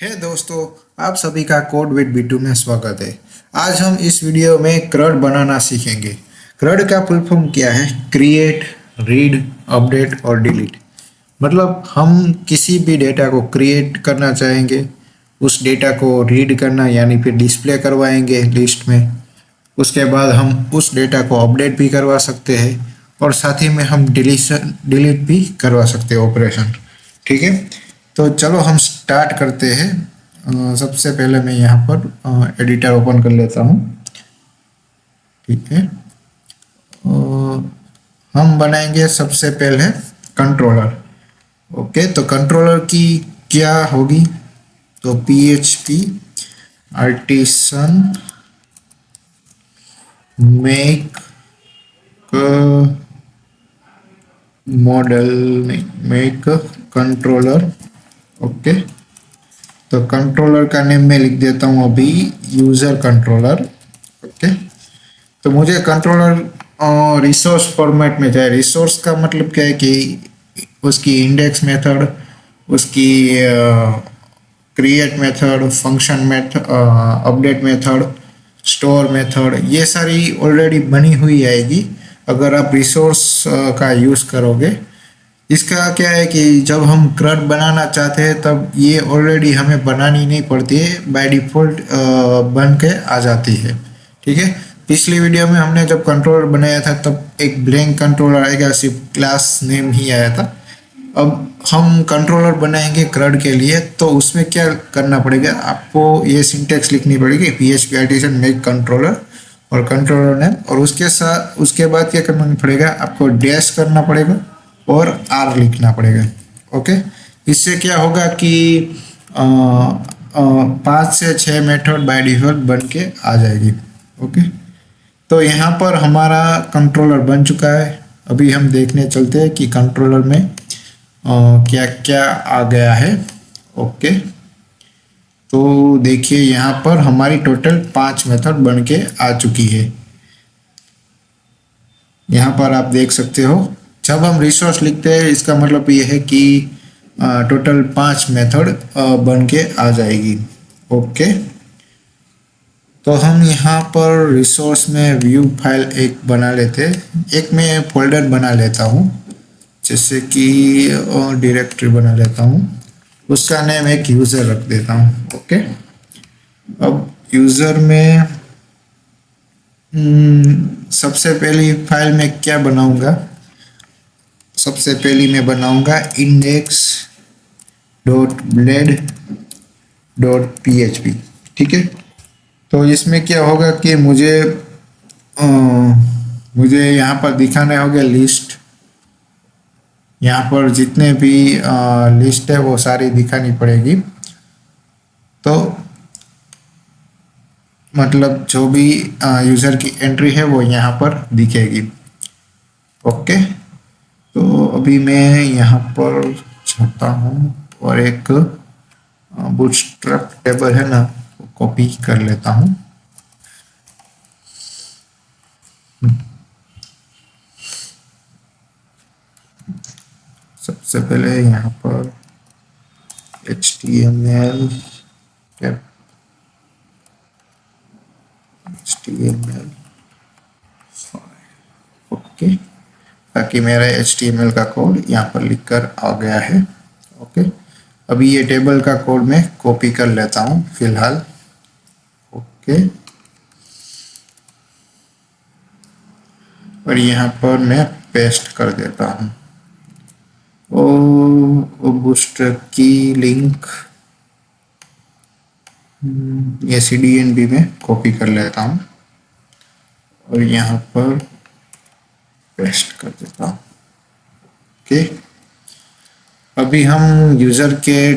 हे दोस्तों, आप सभी का कोड विद B2 में स्वागत है। आज हम इस वीडियो में क्रड बनाना सीखेंगे। क्रड का फुल फॉर्म क्या है? क्रिएट, रीड, अपडेट और डिलीट। मतलब हम किसी भी डेटा को क्रिएट करना चाहेंगे, उस डेटा को रीड करना यानी फिर डिस्प्ले करवाएंगे लिस्ट में। उसके बाद हम उस डेटा को अपडेट भी करवा सकते हैं और साथ ही में हम डिलीट भी करवा सकते हैं ऑपरेशन। ठीक है, तो चलो हम स्टार्ट करते हैं। सबसे पहले मैं यहाँ पर एडिटर ओपन कर लेता हूँ। ठीक है, हम बनाएंगे सबसे पहले कंट्रोलर। ओके, तो कंट्रोलर की क्या होगी? तो PHP आर्टिसन मेक मॉडल नहीं, मेक कंट्रोलर। ओके, तो कंट्रोलर का नेम मैं लिख देता हूँ अभी यूजर कंट्रोलर। ओके, तो मुझे कंट्रोलर रिसोर्स फॉर्मेट में चाहिए। रिसोर्स का मतलब क्या है कि उसकी इंडेक्स मेथड, उसकी create method, function method, update method, store method, ये सारी ऑलरेडी बनी हुई आएगी अगर आप रिसोर्स का यूज़ करोगे। इसका क्या है कि जब हम क्रड बनाना चाहते हैं तब ये ऑलरेडी हमें बनानी नहीं पड़ती है, बाय डिफ़ॉल्ट बन के आ जाती है। ठीक है, पिछली वीडियो में हमने जब कंट्रोलर बनाया था तब एक ब्लैंक कंट्रोलर आएगा, सिर्फ क्लास नेम ही आया था। अब हम कंट्रोलर बनाएंगे क्रड के लिए, तो उसमें क्या करना पड़ेगा? आपको ये सिंटेक्स लिखनी पड़ेगी, PHP आर्टिसन मेक कंट्रोलर और कंट्रोलर नेम, और उसके बाद क्या करना पड़ेगा? आपको डैश करना पड़ेगा और R लिखना पड़ेगा। ओके, इससे क्या होगा कि 5 से 6 मेथड बाय डिफॉल्ट बन के आ जाएगी। ओके, तो यहाँ पर हमारा कंट्रोलर बन चुका है। अभी हम देखने चलते हैं कि कंट्रोलर में क्या क्या आ गया है। ओके, तो देखिए यहाँ पर हमारी टोटल 5 मेथड बन के आ चुकी है। यहाँ पर आप देख सकते हो, जब हम रिसोर्स लिखते हैं इसका मतलब ये है कि टोटल 5 मेथड बन के आ जाएगी। ओके, तो हम यहाँ पर रिसोर्स में व्यू फाइल एक बना लेते हैं। एक मैं फोल्डर बना लेता हूँ, जैसे कि डायरेक्टरी बना लेता हूँ, उसका नेम एक यूज़र रख देता हूँ। ओके, अब यूज़र में सबसे पहली फाइल में क्या बनाऊँगा? सबसे पहली मैं बनाऊँगा index.blade.php। ठीक है, तो इसमें क्या होगा कि मुझे यहाँ पर दिखाने होंगे लिस्ट। यहाँ पर जितने भी लिस्ट है वो सारी दिखानी पड़ेगी। तो मतलब जो भी यूज़र की एंट्री है वो यहाँ पर दिखेगी। ओके, तो अभी मैं यहाँ पर जाता हूँ और एक बूटस्ट्रैप टेबल है ना, कॉपी कर लेता हूँ। सबसे पहले यहाँ पर HTML ओके, ताकि मेरा HTML का कोड यहाँ पर लिखकर आ गया है। ओके, अभी ये टेबल का कोड मैं कॉपी कर लेता हूँ फिलहाल। ओके, और यहाँ पर मैं पेस्ट कर देता हूँ। बूस्ट्रैप की लिंक ये CDN भी मैं कॉपी कर लेता हूँ और यहाँ पर पेस्ट कर देता हूँ। ओके, अभी हम यूज़र के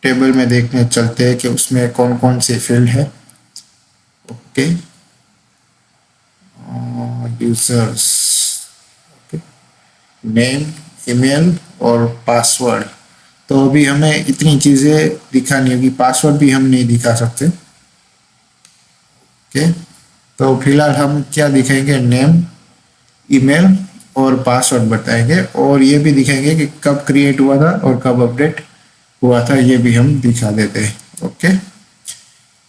टेबल में देखने चलते हैं कि उसमें कौन कौन से फील्ड है। Okay, users, okay, name, email और पासवर्ड। तो अभी हमें इतनी चीज़ें दिखानी होगी, पासवर्ड भी हम नहीं दिखा सकते। ओके, तो फिलहाल हम क्या दिखाएंगे? नेम, ईमेल और पासवर्ड बताएंगे, और ये भी दिखाएंगे कि कब क्रिएट हुआ था और कब अपडेट हुआ था, ये भी हम दिखा देते हैं। ओके,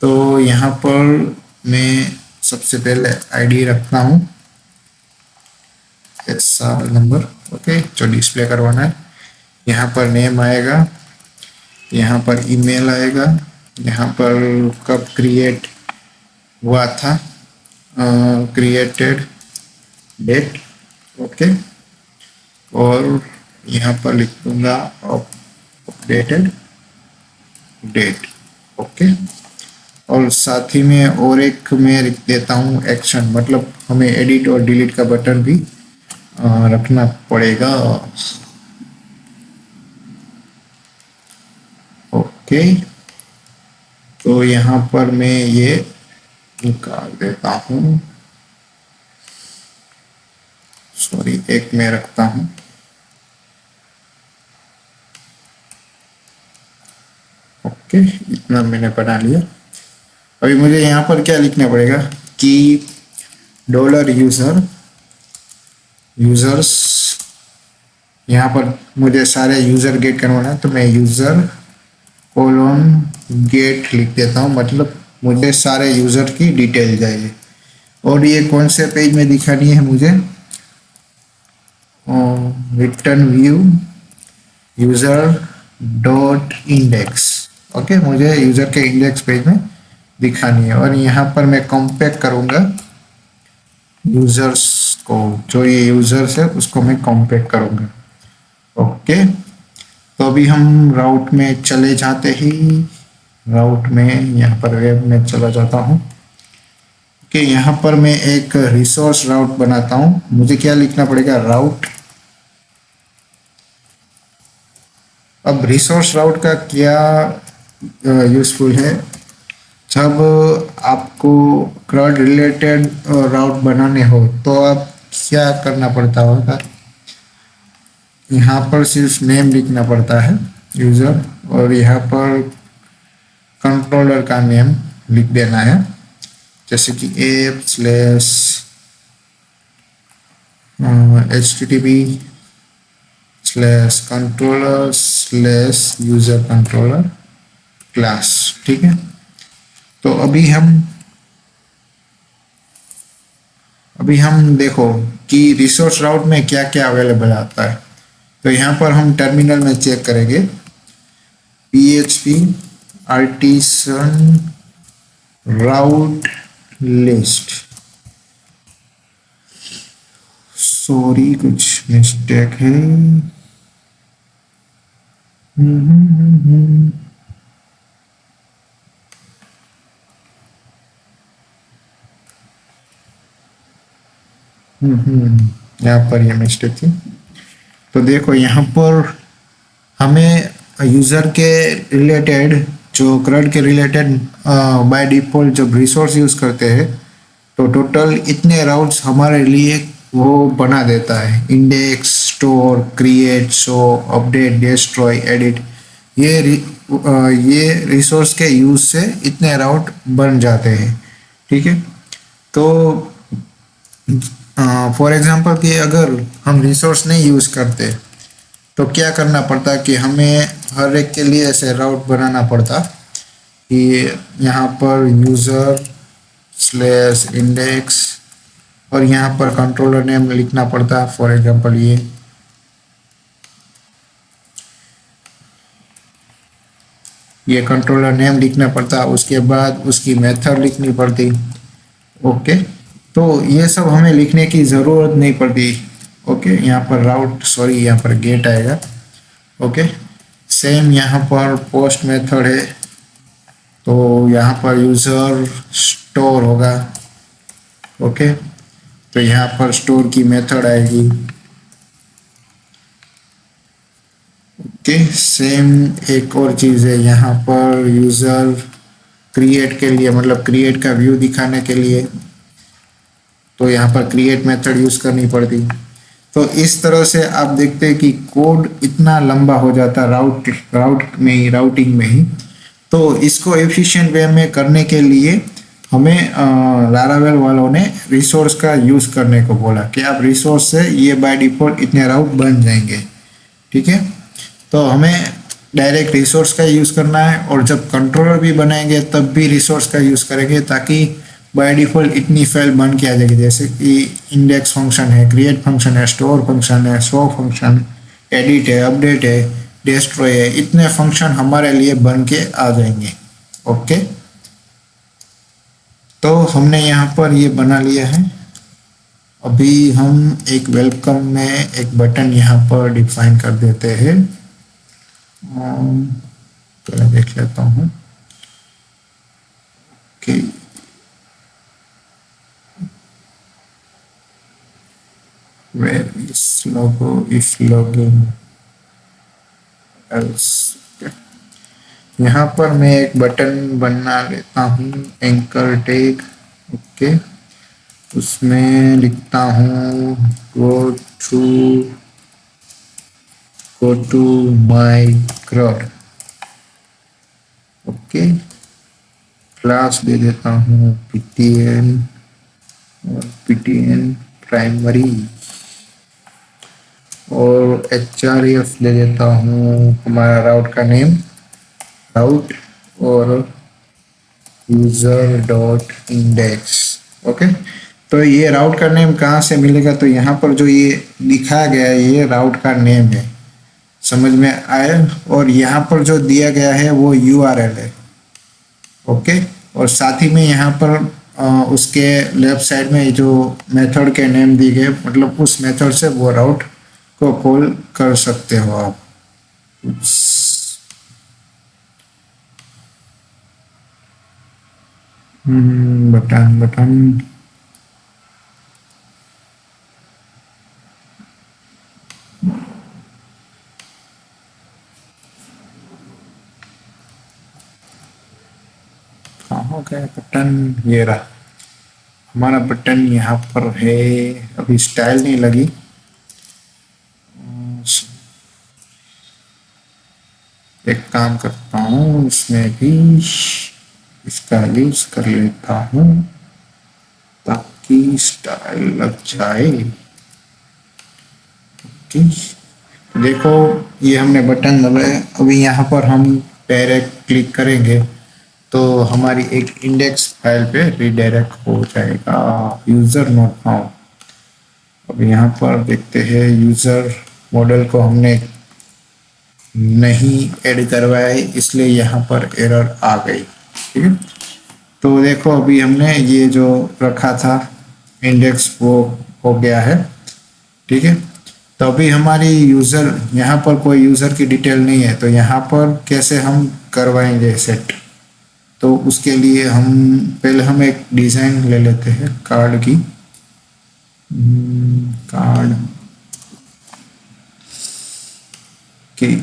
तो यहाँ पर मैं सबसे पहले आईडी रखता हूँ SR नंबर, ओके, जो डिस्प्ले करवाना है। यहाँ पर नेम आएगा, यहाँ पर ईमेल आएगा, यहाँ पर कब क्रिएट हुआ था, क्रिएटेड डेट, ओके, और यहाँ पर लिख दूंगा अपडेटेड डेट, ओके, और साथ ही में और एक मैं लिख देता हूँ एक्शन, मतलब हमें एडिट और डिलीट का बटन भी रखना पड़ेगा, ओके। तो यहाँ पर मैं ये निकाल देता हूँ, सॉरी, एक मैं रखता हूँ, ओके, इतना मैंने बना लिया। अभी मुझे यहाँ पर क्या लिखना पड़ेगा कि $यूजर्स, यहाँ पर मुझे सारे यूजर गेट करवाना है, तो मैं यूजर कोलोन गेट लिख देता हूँ, मतलब मुझे सारे यूजर की डिटेल चाहिए। और ये कौन से पेज में दिखानी है मुझे, return view user dot index, okay, मुझे यूजर के इंडेक्स पेज में दिखानी है। और यहाँ पर मैं कॉम्पैक्ट करूँगा यूजर्स को, जो ये यूजर्स है उसको मैं कॉम्पैक्ट करूँगा, ओके। तो अभी हम राउट में चले जाते ही, राउट में यहाँ पर वेब में चला जाता हूँ, ओके। यहाँ पर मैं एक रिसोर्स राउट बनाता हूँ। मुझे क्या लिखना पड़ेगा, राउट। अब रिसोर्स राउट का क्या यूजफुल है, जब आपको CRUD रिलेटेड राउट बनाने हो तो आप क्या करना पड़ता होगा, यहाँ पर सिर्फ नेम लिखना पड़ता है यूज़र, और यहाँ पर कंट्रोलर का नेम लिख देना है, जैसे कि app/http/controller/user controller क्लास, ठीक है। तो अभी हम देखो कि रिसोर्स राउट में क्या क्या अवेलेबल आता है। तो यहाँ पर हम टर्मिनल में चेक करेंगे, PHP आर्टिसन राउट लिस्ट, सॉरी कुछ मिस्टेक है, यहाँ पर ये मिस्टेक थी। तो देखो यहाँ पर हमें यूज़र के रिलेटेड, जो CRUD के रिलेटेड बाय डिफ़ॉल्ट जब रिसोर्स यूज़ करते हैं तो टोटल इतने राउट्स हमारे लिए वो बना देता है, index, store, create, show, update, destroy, edit, ये रिसोर्स के यूज़ से इतने राउट बन जाते हैं, ठीक है। तो फॉर एग्जांपल कि अगर हम रिसोर्स नहीं यूज़ करते तो क्या करना पड़ता कि हमें हर एक के लिए ऐसे राउट बनाना पड़ता कि यहाँ पर यूज़र/इंडेक्स और यहाँ पर कंट्रोलर नेम लिखना पड़ता, फॉर एग्जांपल ये कंट्रोलर नेम लिखना पड़ता, उसके बाद उसकी मेथड लिखनी पड़ती, ओके। तो ये सब हमें लिखने की ज़रूरत नहीं पड़ती, ओके। यहाँ पर राउट, सॉरी, यहाँ पर गेट आएगा, ओके। सेम यहाँ पर पोस्ट मेथड है, तो यहाँ पर यूज़र स्टोर होगा, ओके। तो यहाँ पर स्टोर की मेथड आएगी, ओके। सेम एक और चीज़ है यहाँ पर यूज़र क्रिएट के लिए, मतलब क्रिएट का व्यू दिखाने के लिए, तो यहाँ पर क्रिएट मेथड यूज़ करनी पड़ती। तो इस तरह से आप देखते हैं कि कोड इतना लंबा हो जाता राउटिंग में ही। तो इसको एफिशिएंट वे में करने के लिए हमें लारावेल वालों ने रिसोर्स का यूज़ करने को बोला कि आप रिसोर्स से ये बाय डिफ़ॉल्ट इतने राउट बन जाएंगे, ठीक है। तो हमें डायरेक्ट रिसोर्स का यूज़ करना है, और जब कंट्रोलर भी बनाएंगे तब भी रिसोर्स का यूज़ करेंगे, ताकि बाय डिफ़ॉल्ट इतनी फाइल बन के आ जाएगी। जैसे कि इंडेक्स फंक्शन है, क्रिएट फंक्शन है, स्टोर फंक्शन है, शो फंक्शन, एडिट है, अपडेट है, डिस्ट्रॉय है, इतने फंक्शन हमारे लिए बन के आ जाएंगे। ओके, तो हमने यहाँ पर ये बना लिया है। अभी हम एक वेलकम में एक बटन यहाँ पर डिफाइन कर देते हैं। पहले देख लेता हूँ कि where is logo if login else। यहाँ पर मैं एक बटन बना लेता हूँ, एंकर टैग। ओके, उसमें लिखता हूँ go to my crowd। Okay, class दे देता हूँ ptn और ptn प्राइमरी, और href ले देता हूँ हमारा राउट का नेम, राउट, और यूजर डॉट इंडेक्स। ओके, तो ये राउट का नेम कहाँ से मिलेगा, तो यहाँ पर जो ये लिखा गया है ये राउट का नेम है, समझ में आया। और यहाँ पर जो दिया गया है वो URL है। ओके, और साथ ही में यहाँ पर उसके लेफ्ट साइड में जो मेथड के नेम दिए गए, मतलब उस मेथड से वो राउट को कॉल कर सकते हो आप। बटन कहाँ हो गया बटन, ये रहा हमारा बटन यहाँ पर है। अभी स्टाइल नहीं लगी, एक काम करता हूँ इसमें भी इसका यूज कर लेता हूँ ताकि स्टाइल लग जाए। ओके, देखो ये हमने बटन दबाया। अभी यहाँ पर हम डायरेक्ट क्लिक करेंगे तो हमारी एक इंडेक्स फाइल पे रिडायरेक्ट हो जाएगा, यूजर नॉट फाउंड। अब यहाँ पर देखते हैं, यूजर मॉडल को हमने नहीं ऐड करवाया है, इसलिए यहाँ पर एरर आ गई। ठीक है, तो देखो अभी हमने ये जो रखा था इंडेक्स वो हो गया है। ठीक है, तो अभी हमारी यूज़र, यहाँ पर कोई यूज़र की डिटेल नहीं है, तो यहाँ पर कैसे हम करवाएंगे सेट, तो उसके लिए हम एक डिज़ाइन ले लेते हैं कार्ड की। कार्ड की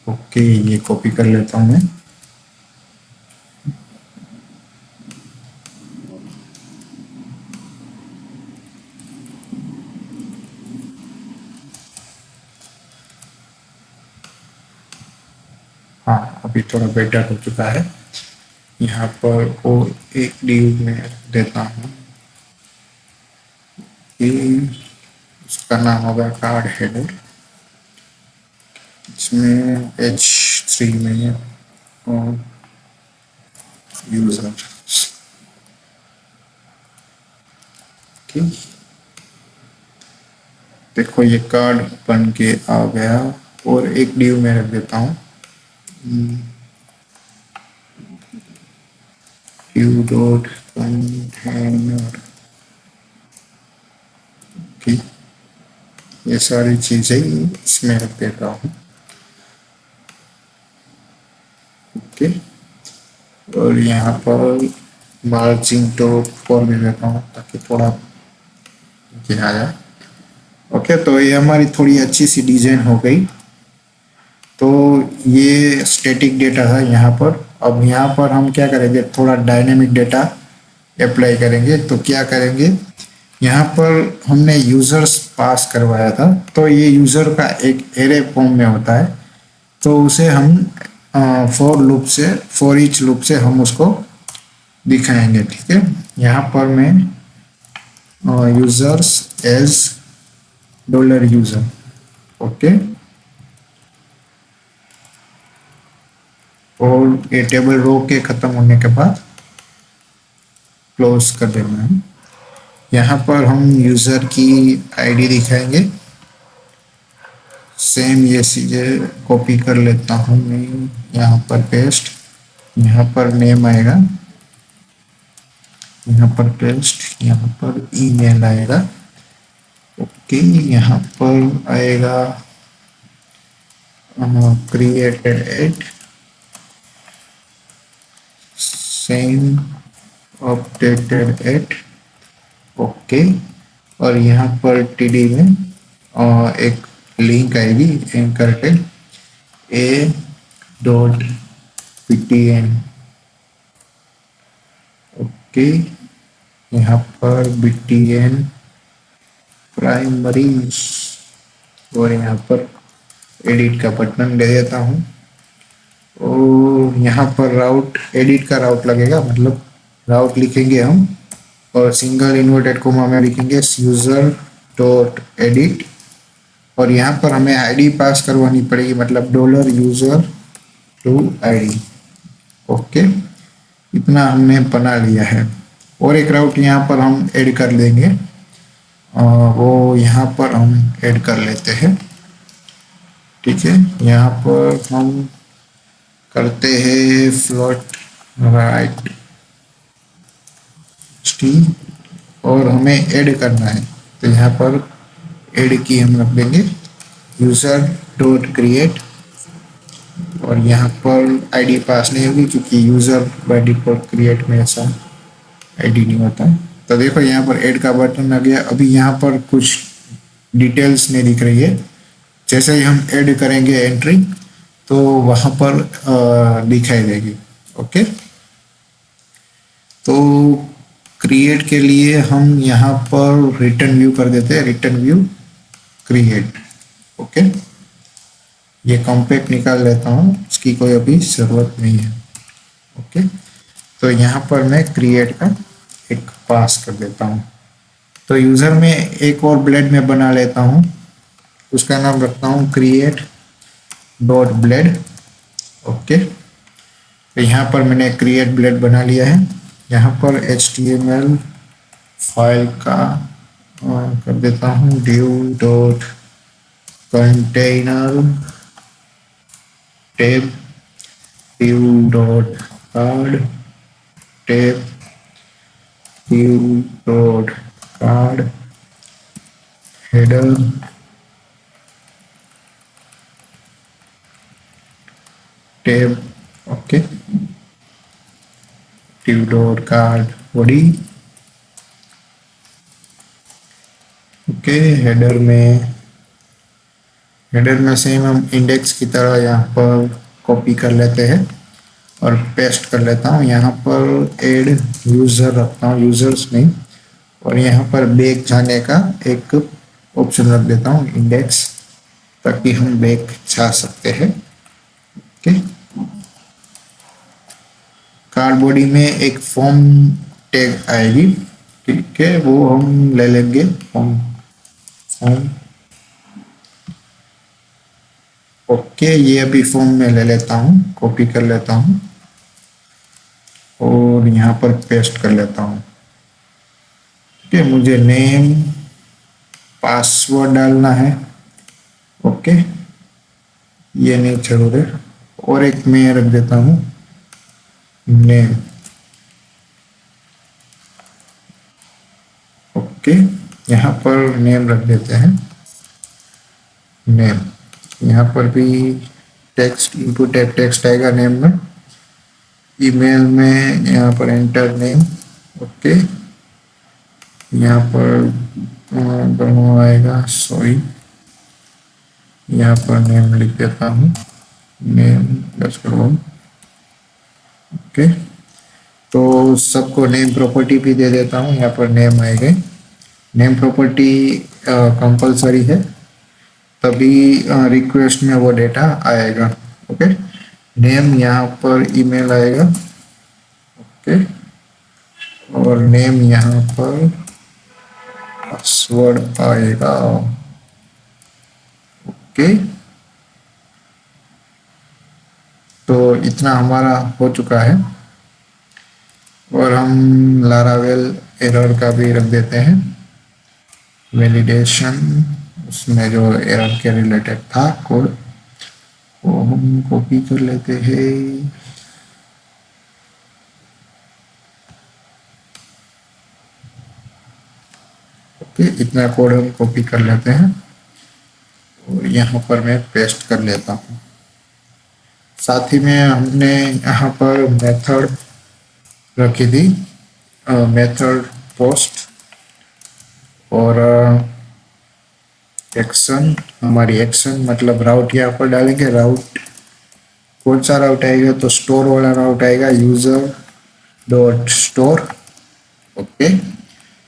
ओके, ये कॉपी कर लेता हूँ मैं। हाँ, अभी थोड़ा बेटर हो चुका है। यहाँ पर वो एक डिव में रख देता हूँ, उसका नाम होगा कार्ड हेडर। इसमें H3 में और यूजर। ठीक, देखो ये कार्ड बन के आ गया, और एक डिव में रख देता हूँ div डॉट कंटेनर। ये सारी चीजें इसमें रख देता हूँ। ओके, और यहाँ पर मार्जिन तो 4 में देता हूँ ताकि थोड़ा नीचे आ जाए। ओके, तो ये हमारी थोड़ी अच्छी सी डिजाइन हो गई। तो ये स्टैटिक डेटा था यहाँ पर। अब यहाँ पर हम क्या करेंगे, थोड़ा डायनेमिक डेटा अप्लाई करेंगे। तो क्या करेंगे, यहाँ पर हमने यूजर्स पास करवाया था, तो ये यूजर का एक एरे फॉर्म में होता है, तो उसे हम फॉर ईच लूप से हम उसको दिखाएंगे। ठीक है, यहाँ पर मैं users as dollar user. Okay, और ये टेबल रो के खत्म होने के बाद क्लोज कर देना है। यहाँ पर हम यूजर की आईडी दिखाएंगे। सेम ये चीजें कॉपी कर लेता हूँ मैं, यहाँ पर पेस्ट, यहाँ पर नेम आएगा, यहाँ पर पेस्ट, यहाँ पर ईमेल आएगा। ओके, यहाँ पर आएगा created at, same updated at. Okay, और यहाँ पर टीडी में एक लिंक आएगी anchor tag a dot ptn। Okay, यहाँ पर btn प्राइमरी, और यहाँ पर एडिट का बटन दे देता हूँ। और यहाँ पर राउट, एडिट का राउट लगेगा, मतलब राउट लिखेंगे हम और सिंगल इन्वर्टेड कोमा में लिखेंगे यूजर डॉट एडिट, और यहाँ पर हमें आईडी पास करवानी पड़ेगी, मतलब dollar user to ID. Okay, इतना हमने बना लिया है। और एक राउट यहाँ पर हम ऐड कर लेंगे, वो यहाँ पर हम ऐड कर लेते हैं। ठीक है, यहाँ पर हम करते हैं फ्लोट राइट टी, और हमें ऐड करना है, तो यहाँ पर ऐड की हम रख देंगे यूजर डॉट क्रिएट, और यहाँ पर आईडी पास नहीं होगी क्योंकि यूजर बाय डिफॉल्ट क्रिएट में ऐसा आईडी नहीं होता है। तो देखो यहाँ पर ऐड का बटन आ गया। अभी यहाँ पर कुछ डिटेल्स नहीं दिख रही है, जैसे ही हम ऐड करेंगे एंट्री तो वहाँ पर दिखाई देगी। ओके, तो क्रिएट के लिए हम यहाँ पर रिटर्न व्यू कर देते हैं, रिटर्न व्यू क्रिएट। ओके, ये कॉम्पैक्ट निकाल लेता हूँ, इसकी कोई अभी ज़रूरत नहीं है। ओके, तो यहाँ पर मैं क्रिएट का एक पास कर देता हूँ। तो यूज़र में एक और ब्लेड में बना लेता हूँ, उसका नाम रखता हूँ क्रिएट डॉट ब्लेड। ओके, तो यहाँ पर मैंने क्रिएट ब्लेड बना लिया है। यहाँ पर HTML फाइल का कर देता हूँ div dot container tab, div dot card tab, div dot card header, tab. Okay, div dot card body. Okay, header में सेम हम इंडेक्स की तरह यहाँ पर कॉपी कर लेते हैं और पेस्ट कर लेता हूँ। यहाँ पर ऐड यूज़र रखता हूँ, यूज़र्स नहीं, और यहाँ पर बैक जाने का एक ऑप्शन रख देता हूँ इंडेक्स, ताकि हम बैक जा सकते हैं। ओके, कार्ड बॉडी में एक फॉर्म टैग आएगी। ठीक है, वो हम ले लेंगे फॉर्म। ओके, ये अभी फॉर्म में ले लेता हूँ, कॉपी कर लेता हूँ और यहाँ पर पेस्ट कर लेता हूँ। ओके, मुझे नेम पासवर्ड डालना है। ओके, ये नहीं जरूर है, और एक मैं रख देता हूँ नेम। ओके, यहाँ पर नेम रख देते हैं नेम। यहाँ पर भी टेक्स्ट इनपुट एक टेक्स्ट आएगा नेम में। ईमेल में यहाँ पर एंटर नेम। ओके, यहाँ पर दोनों आएगा, सॉरी, यहाँ पर नेम लिख देता हूँ, नेम प्लस करो। ओके, तो सबको नेम प्रॉपर्टी भी दे देता हूँ। यहाँ पर नेम आएगा, नेम प्रॉपर्टी कंपलसरी है, तभी रिक्वेस्ट में वो डेटा आएगा। ओके, नेम यहाँ पर ईमेल आएगा। ओके, और नेम यहाँ पर पासवर्ड आएगा। ओके, तो इतना हमारा हो चुका है। और हम लारावेल एरर का भी रख देते हैं, वैलिडेशन, उसमें जो एरर के रिलेटेड था कोड वो हम कॉपी कर लेते हैं। ओके, इतना कोड हम कॉपी कर लेते हैं और यहाँ पर मैं पेस्ट कर लेता हूँ। साथ ही में हमने यहाँ पर मेथड रखी थी, मेथड पोस्ट, और एक्शन, हमारी एक्शन मतलब राउट यहाँ पर डालेंगे। राउट कौन सा राउट आएगा, तो स्टोर वाला राउट आएगा, यूजर डॉट स्टोर। ओके,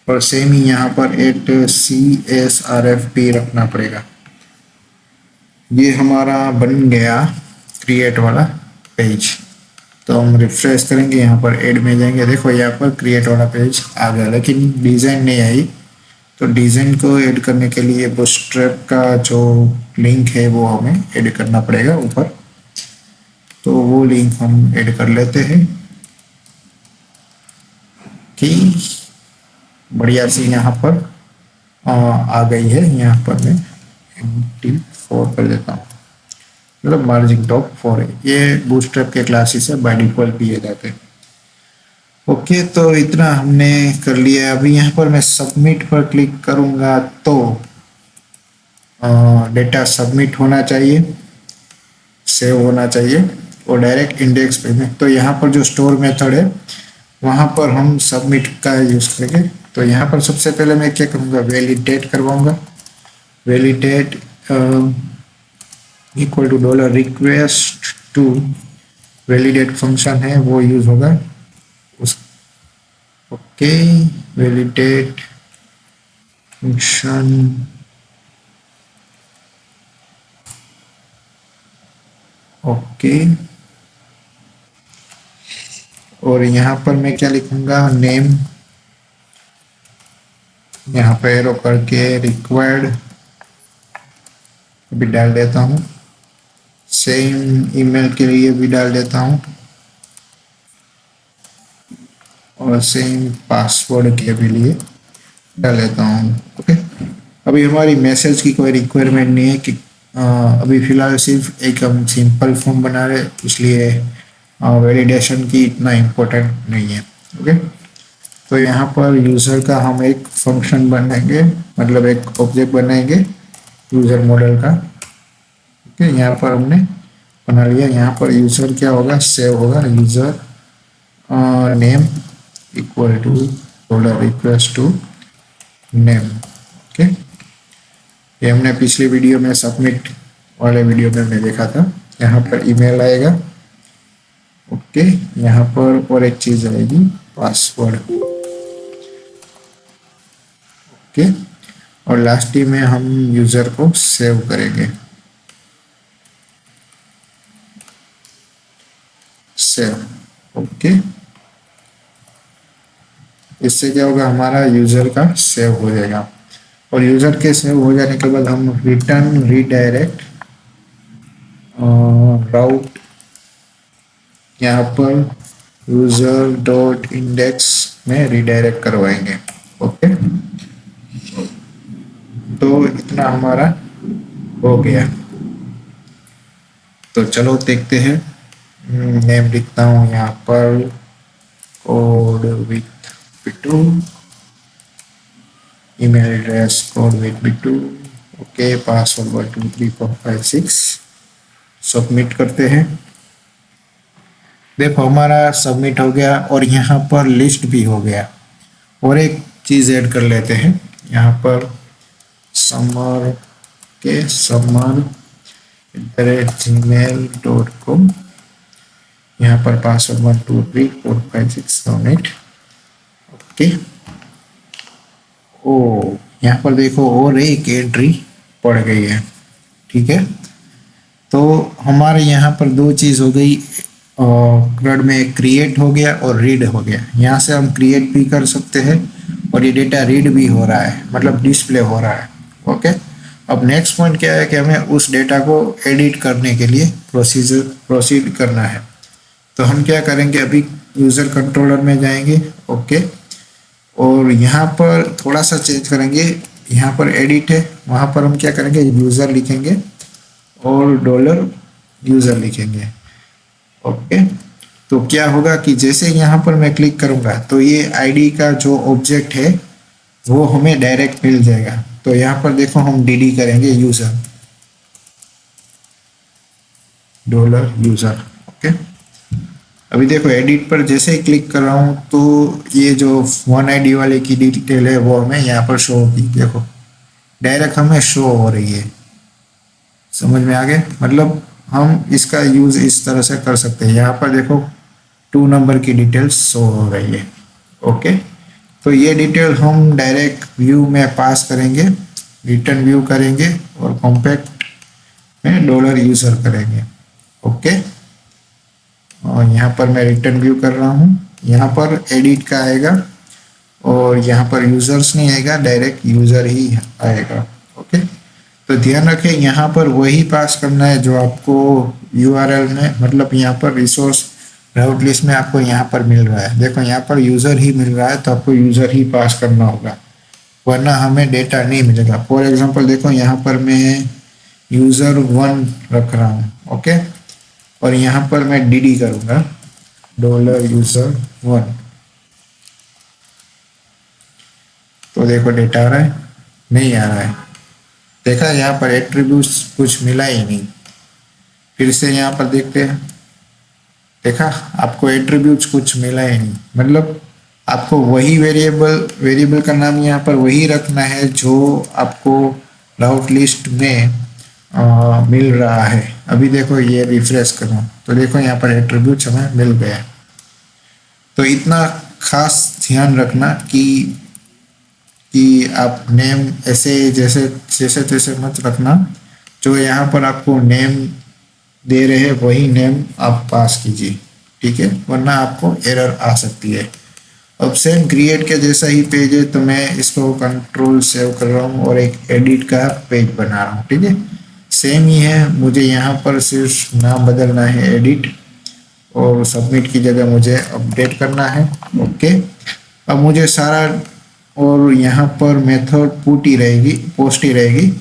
और सेम ही यहाँ पर एक CSRFP रखना पड़ेगा। ये हमारा बन गया क्रिएट वाला पेज। तो हम रिफ्रेश करेंगे, यहाँ पर ऐड में जाएंगे, देखो यहाँ पर क्रिएट वाला पेज आ गया, लेकिन डिज़ाइन नहीं आई। तो डिज़ाइन को ऐड करने के लिए बूटस्ट्रैप का जो लिंक है वो हमें ऐड करना पड़ेगा ऊपर। तो वो लिंक हम ऐड कर लेते हैं कि बढ़िया सी यहाँ पर आ गई है। यहाँ पर मैं MT4 कर देता हूँ, मतलब मार्जिन टॉप 4 है। ये बूटस्ट्रैप के क्लासेस है, बाय डिफॉल्ट दिए जाते हैं। ओके, तो इतना हमने कर लिया। अभी यहाँ पर मैं सबमिट पर क्लिक करूँगा तो डेटा सबमिट होना चाहिए, सेव होना चाहिए और डायरेक्ट इंडेक्स पे में। तो यहाँ पर जो स्टोर मेथड है वहाँ पर हम सबमिट का यूज़ करेंगे। तो यहाँ पर सबसे पहले मैं क्या करूँगा, वैलिडेट करवाऊँगा। Validate equal to dollar request to, validate function है वो यूज़ होगा उस। ओके, वैलिडेट फंक्शन, ओके, और यहाँ पर मैं क्या लिखूंगा, नेम, यहाँ पे एरो करके रिक्वायर्ड भी डाल देता हूँ, सेम ईमेल के लिए भी डाल देता हूँ और सेम पासवर्ड के भी लिए डाल देता हूँ। ओके, अभी हमारी मैसेज की कोई रिक्वायरमेंट नहीं है कि अभी फ़िलहाल सिर्फ एक हम सिंपल फॉर्म बना रहे, इसलिए वैलिडेशन की इतना इम्पोर्टेंट नहीं है। ओके, तो यहाँ पर यूज़र का हम एक फंक्शन बनाएंगे, मतलब एक ऑब्जेक्ट बनाएंगे यूज़र मॉडल का। ओके, यहाँ पर हमने बना लिया। यहाँ पर यूज़र क्या होगा, सेव होगा, user name equal to dollar request to name. Okay, ये हमने पिछली वीडियो में, सबमिट वाले वीडियो में मैं देखा था। यहाँ पर ईमेल आएगा। ओके, यहाँ पर और एक चीज़ आएगी, पासवर्ड। ओके, और लास्ट में हम यूज़र को सेव करेंगे, सेव। ओके, इससे क्या होगा, हमारा यूज़र का सेव हो जाएगा। और यूज़र के सेव हो जाने के बाद हम रिटर्न रीडायरेक्ट राउट, यहाँ पर यूज़र डॉट इंडेक्स में रीडायरेक्ट करवाएंगे। ओके, तो इतना हमारा हो गया। तो चलो देखते हैं, नेम लिखता हूँ यहाँ पर, code with Bittu, email address code with Bittu. Okay, password 1 2 3 4 5 6, submit करते हैं। देखो हमारा सबमिट हो गया और यहाँ पर लिस्ट भी हो गया। और एक चीज़ ऐड कर लेते हैं, यहाँ पर समर के समर@gmail.com, यहाँ पर पासवर्ड 1 2 3 4 5 6 7 8। ओके, ओ यहाँ पर देखो और एक एंट्री पड़ गई है। ठीक है, तो हमारे यहाँ पर दो चीज़ हो गई, CRUD में क्रिएट हो गया और रीड हो गया। यहाँ से हम क्रिएट भी कर सकते हैं और ये डेटा रीड भी हो रहा है, मतलब डिस्प्ले हो रहा है। ओके, अब नेक्स्ट पॉइंट क्या है कि हमें उस डेटा को एडिट करने के लिए प्रोसीड करना है। तो हम क्या करेंगे, अभी यूज़र कंट्रोलर में जाएंगे। ओके, और यहाँ पर थोड़ा सा चेंज करेंगे। यहाँ पर एडिट है, वहाँ पर हम क्या करेंगे, यूज़र लिखेंगे और डॉलर यूज़र लिखेंगे। ओके, तो क्या होगा कि जैसे यहाँ पर मैं क्लिक करूँगा तो ये आईडी का जो ऑब्जेक्ट है वो हमें डायरेक्ट मिल जाएगा। तो यहाँ पर देखो हम डीडी करेंगे यूज़र, डॉलर यूज़र। ओके, अभी देखो एडिट पर जैसे ही क्लिक कर रहा हूँ तो ये जो वन आईडी वाले की डिटेल है वो हमें यहाँ पर शो होगी। देखो डायरेक्ट हमें शो हो रही है। समझ में आ गया? मतलब हम इसका यूज़ इस तरह से कर सकते हैं। यहाँ पर देखो 2 नंबर की डिटेल्स शो हो रही है। ओके, तो ये डिटेल हम डायरेक्ट व्यू में पास करेंगे, रिटर्न व्यू करेंगे और कॉम्पैक्ट में डॉलर यूज़र करेंगे। ओके, और यहाँ पर मैं रिटर्न व्यू कर रहा हूँ। यहाँ पर एडिट का आएगा और यहाँ पर यूज़र्स नहीं आएगा, डायरेक्ट यूज़र ही आएगा। ओके, तो ध्यान रखें यहाँ पर वही पास करना है जो आपको यूआरएल में, मतलब यहाँ पर रिसोर्स राउट लिस्ट में आपको यहाँ पर मिल रहा है। देखो यहाँ पर यूज़र ही मिल रहा है तो आपको यूज़र ही पास करना होगा, वरना हमें डेटा नहीं मिलेगा। फॉर एग्जांपल देखो यहाँ पर मैं यूज़र 1 रख रहा हूँ। ओके, और यहाँ पर मैं डीडी करूँगा, डॉलर यूज़र 1। तो देखो डेटा आ रहा है, नहीं आ रहा है। देखा यहाँ पर एट्रीब्यूट्स कुछ मिला ही नहीं। फिर से यहाँ पर देखते हैं, देखा आपको एट्रीब्यूट्स कुछ मिला ही नहीं। मतलब आपको वही वेरिएबल का नाम यहाँ पर वही रखना है जो आपको राउट लिस्ट में मिल रहा है। अभी देखो ये रिफ्रेश करो तो देखो यहाँ पर एट्रीब्यूट्स हमें मिल गया। तो इतना खास ध्यान रखना कि आप नेम ऐसे जैसे तैसे मत रखना। जो यहाँ पर आपको नेम दे रहे हैं वही नेम आप पास कीजिए, ठीक है, वरना आपको एरर आ सकती है। अब सेम क्रिएट के जैसा ही पेज है तो मैं इसको कंट्रोल सेव कर रहा हूँ और एक एडिट का पेज बना रहा हूँ। ठीक है, सेम ही है, मुझे यहाँ पर सिर्फ नाम बदलना है एडिट, और सबमिट की जगह मुझे अपडेट करना है। ओके, अब मुझे सारा, और यहाँ पर मेथड पुट ही रहेगी, पोस्ट ही रहेगी,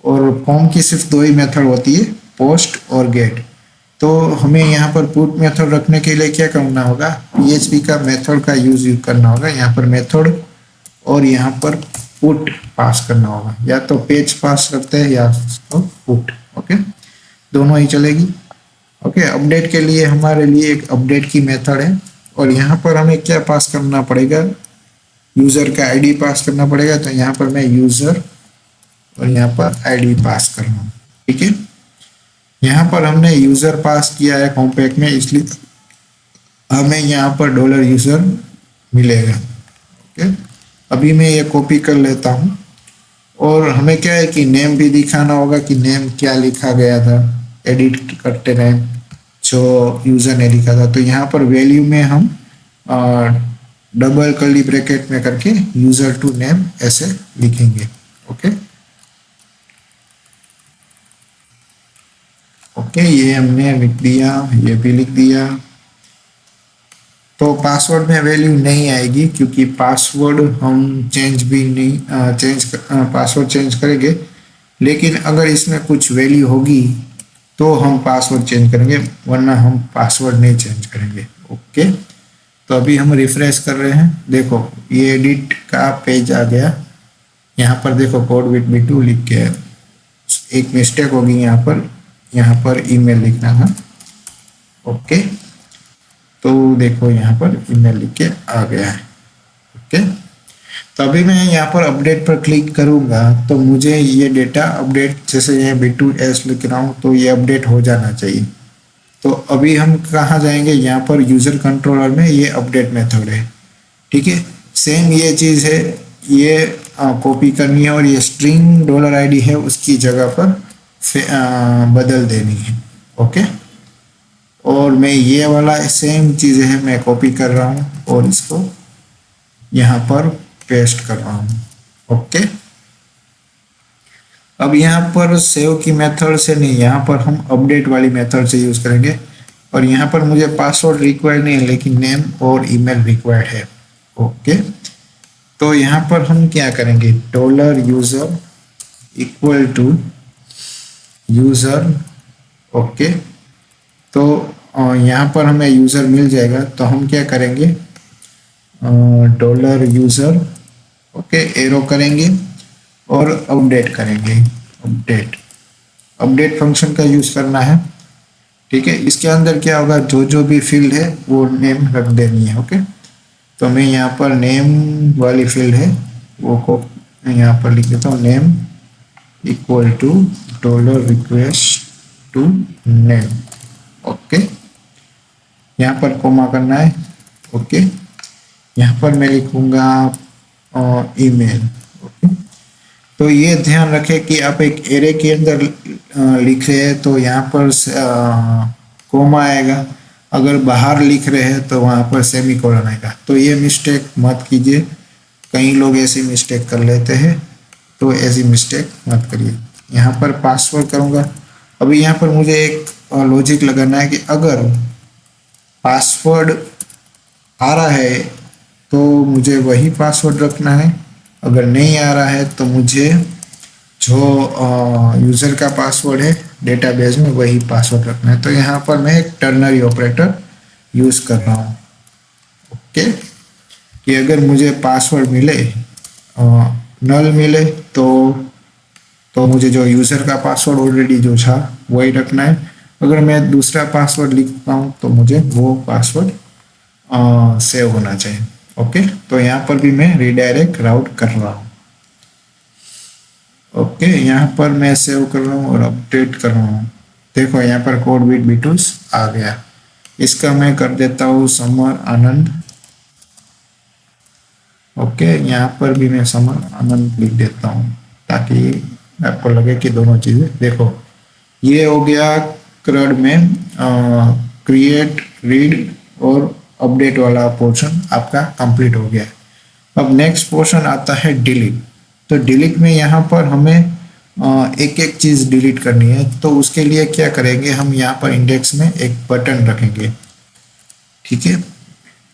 और फॉर्म की सिर्फ 2 ही मेथड होती है, पोस्ट और गेट। तो हमें यहाँ पर पुट मेथड रखने के लिए क्या करना होगा, PHP का मेथड का यूज करना होगा। यहाँ पर मेथड और यहाँ पर पुट पास करना होगा, या तो पेज पास करते हैं या तो पुट। ओके, दोनों ही चलेगी। ओके, अपडेट के लिए हमारे लिए एक अपडेट की मेथड है, और यहाँ पर हमें क्या पास करना पड़ेगा, यूज़र का आईडी पास करना पड़ेगा। तो यहाँ पर मैं यूज़र और यहाँ पर आईडी पास कर रहा हूँ। ठीक है, यहाँ पर हमने यूज़र पास किया है कॉम्पैक्ट में, इसलिए हमें यहाँ पर डॉलर यूज़र मिलेगा। ओके, अभी मैं ये कॉपी कर लेता हूँ, और हमें क्या है कि नेम भी दिखाना होगा कि नेम क्या लिखा गया था एडिट करते टाइम जो यूज़र ने लिखा था। तो यहाँ पर वैल्यू में हम डबल कर्ली ब्रैकेट में करके यूज़र टू नेम ऐसे लिखेंगे। ओके, ओके, ये हमने लिख दिया, ये भी लिख दिया। तो पासवर्ड में वैल्यू नहीं आएगी क्योंकि पासवर्ड हम चेंज भी नहीं पासवर्ड चेंज करेंगे, लेकिन अगर इसमें कुछ वैल्यू होगी तो हम पासवर्ड चेंज करेंगे, वरना हम पासवर्ड नहीं चेंज करेंगे। ओके, तो अभी हम रिफ्रेश कर रहे हैं, देखो ये एडिट का पेज आ गया। यहाँ पर देखो कोड विथ B2 लिख के एक मिस्टेक होगी, यहाँ पर ईमेल लिखना था। ओके, तो देखो यहाँ पर ईमेल लिख के आ गया है। ओके, तो अभी मैं यहाँ पर अपडेट पर क्लिक करूँगा तो मुझे ये डेटा अपडेट, जैसे ये B2S लिख रहा हूँ तो ये अपडेट हो जाना चाहिए। तो अभी हम कहाँ जाएंगे, यहाँ पर यूज़र कंट्रोलर में ये अपडेट मेथड है। ठीक है, सेम ये चीज़ है, ये कॉपी करनी है, और ये स्ट्रिंग $id है उसकी जगह पर बदल देनी है। ओके, और मैं ये वाला सेम चीज़ है मैं कॉपी कर रहा हूँ और इसको यहाँ पर पेस्ट कर रहा हूँ। ओके, अब यहाँ पर सेव की मेथड से नहीं, यहाँ पर हम अपडेट वाली मेथड से यूज करेंगे। और यहाँ पर मुझे पासवर्ड रिक्वायर्ड नहीं है, लेकिन नेम और ईमेल रिक्वायर्ड है। ओके, तो यहाँ पर हम क्या करेंगे, dollar user equal to user. Okay, तो यहाँ पर हमें यूजर मिल जाएगा, तो हम क्या करेंगे, डॉलर यूजर, ओके, एरो करेंगे और अपडेट करेंगे। अपडेट अपडेट फंक्शन का यूज करना है। ठीक है, इसके अंदर क्या होगा, जो जो भी फील्ड है वो नेम रख देनी है। ओके, तो मैं यहाँ पर नेम वाली फील्ड है वो को यहाँ पर लिख देता हूँ, name equal to dollar request to name. Okay, यहाँ पर कोमा करना है। ओके, यहाँ पर मैं लिखूंगा ईमेल। ओके, तो ये ध्यान रखें कि आप एक एरे के अंदर लिख रहे हैं तो यहाँ पर कोमा आएगा, अगर बाहर लिख रहे हैं तो वहाँ पर सेमीकोलन आएगा। तो ये मिस्टेक मत कीजिए, कई लोग ऐसी मिस्टेक कर लेते हैं, तो ऐसी मिस्टेक मत करिए। यहाँ पर पासवर्ड करूँगा। अभी यहाँ पर मुझे एक लॉजिक लगाना है कि अगर पासवर्ड आ रहा है तो मुझे वही पासवर्ड रखना है, अगर नहीं आ रहा है तो मुझे जो यूज़र का पासवर्ड है डेटाबेस में वही पासवर्ड रखना है। तो यहाँ पर मैं एक टर्नरी ऑपरेटर यूज़ कर रहा हूँ। ओके, कि अगर मुझे पासवर्ड मिले, नल मिले, तो मुझे जो यूज़र का पासवर्ड ऑलरेडी जो था वही रखना है। अगर मैं दूसरा पासवर्ड लिखता हूँ तो मुझे वो पासवर्ड सेव होना चाहिए। ओके, तो यहाँ पर भी मैं रिडायरेक्ट राउट कर रहा हूँ। ओके, यहाँ पर मैं सेव कर रहा हूँ और अपडेट कर रहा हूँ। देखो यहाँ पर कोड विद B2 आ गया। इसका मैं कर देता हूँ समर आनंद। ओके, यहाँ पर भी मैं समर आनंद लिख देता हूँ ताकि आपको लगे कि दोनों चीज़ें। देखो ये हो गया क्रड में क्रिएट, रीड और अपडेट वाला पोर्शन आपका कंप्लीट हो गया। अब नेक्स्ट पोर्शन आता है डिलीट। तो डिलीट में यहाँ पर हमें एक एक चीज़ डिलीट करनी है। तो उसके लिए क्या करेंगे, हम यहाँ पर इंडेक्स में एक बटन रखेंगे। ठीक है,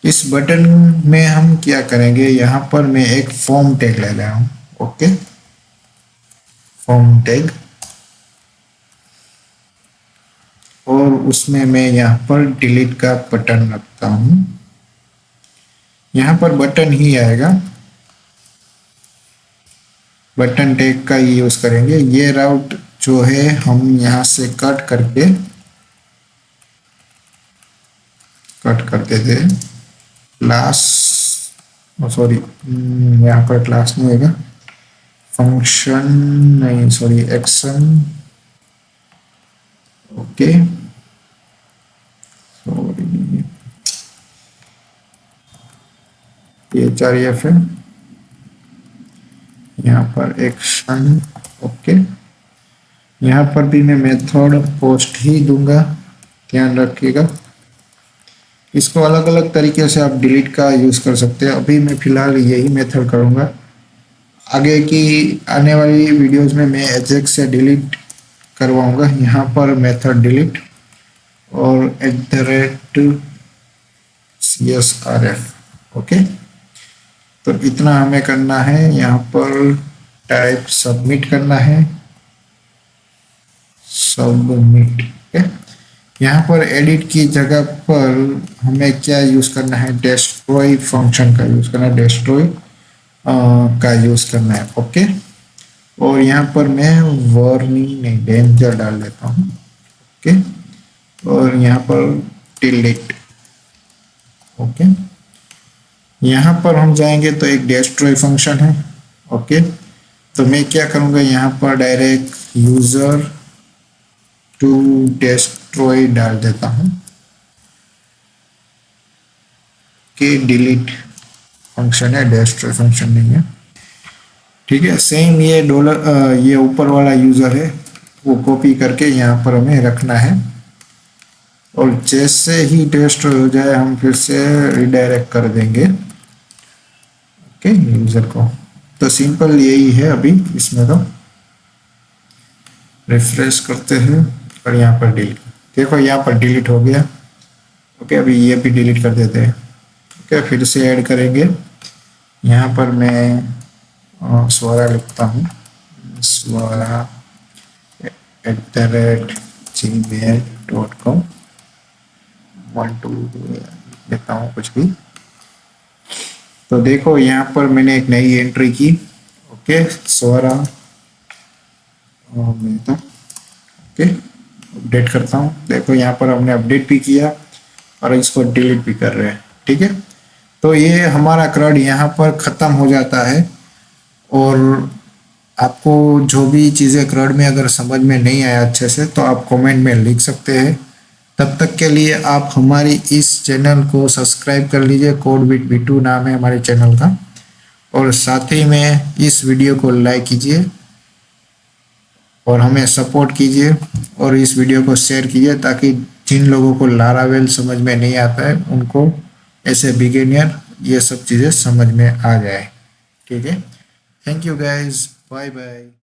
इस बटन में हम क्या करेंगे, यहाँ पर मैं एक फॉर्म टैग ले रहा हूँ। ओके, फॉर्म टैग, और उसमें मैं यहाँ पर डिलीट का बटन रखता हूँ। यहाँ पर बटन ही आएगा, बटन टैग का ही यूज करेंगे। ये राउट जो है हम यहाँ से कट कर देते हैं। क्लास, सॉरी यहाँ पर क्लास नहीं होगा, फंक्शन नहीं, sorry action. Okay, sorry PHREF है, यहाँ पर एक्शन। ओके, यहाँ पर भी मैं मेथड पोस्ट ही दूंगा, ध्यान रखिएगा। इसको अलग अलग तरीके से आप डिलीट का यूज़ कर सकते हैं। अभी मैं फिलहाल यही मेथड करूँगा। आगे की आने वाली वीडियोस में मैं एजेक्स से डिलीट करवाऊँगा। यहाँ पर मेथड डिलीट और @CSRF। ओके, तो इतना हमें करना है। यहाँ पर टाइप सबमिट करना है, सबमिट। ओके, यहाँ पर एडिट की जगह पर हमें क्या यूज़ करना है, डेस्ट्रॉय फंक्शन का यूज़ करना है, डेस्ट्रॉय का यूज़ करना है। ओके, और यहाँ पर मैं वार्निंग नहीं, डेंजर डाल देता हूँ। ओके, और यहाँ पर डिलीट। ओके, यहाँ पर हम जाएंगे तो एक डेस्ट्रॉय फंक्शन है। ओके, तो मैं क्या करूँगा, यहाँ पर डायरेक्ट यूज़र टू डेस्ट्रॉय डाल देता हूँ कि डिलीट फंक्शन है, डेस्ट्रॉय फंक्शन नहीं है। ठीक है, सेम ये डॉलर, ये ऊपर वाला यूज़र है वो कॉपी करके यहाँ पर हमें रखना है, और जैसे ही डेस्ट्रॉय हो जाए हम फिर से रिडायरेक्ट कर देंगे ओके यूज़र को। तो सिंपल यही है अभी इसमें। तो रिफ्रेश करते हैं और यहाँ पर डिलीट, देखो यहाँ पर डिलीट हो गया। ओके, अभी ये भी डिलीट कर देते हैं। ओके, फिर से ऐड करेंगे। यहाँ पर मैं स्वरा लिखता हूँ, स्वरा @gmail.com 1 2 देता हूँ कुछ भी। तो देखो यहाँ पर मैंने एक नई एंट्री की। ओके, स्वरा मेहता। ओके, अपडेट करता हूँ। देखो यहाँ पर हमने अपडेट भी किया और इसको डिलीट भी कर रहे हैं। ठीक है, तो ये हमारा क्रड यहाँ पर ख़त्म हो जाता है। और आपको जो भी चीज़ें क्रड में अगर समझ में नहीं आया अच्छे से, तो आप कमेंट में लिख सकते हैं। तब तक के लिए आप हमारी इस चैनल को सब्सक्राइब कर लीजिए। कोड विद V2 नाम है हमारे चैनल का। और साथ ही में इस वीडियो को लाइक कीजिए और हमें सपोर्ट कीजिए और इस वीडियो को शेयर कीजिए, ताकि जिन लोगों को लारावेल समझ में नहीं आता है उनको ऐसे बिगिनियर ये सब चीज़ें समझ में आ जाए। ठीक है, thank you guys, bye bye.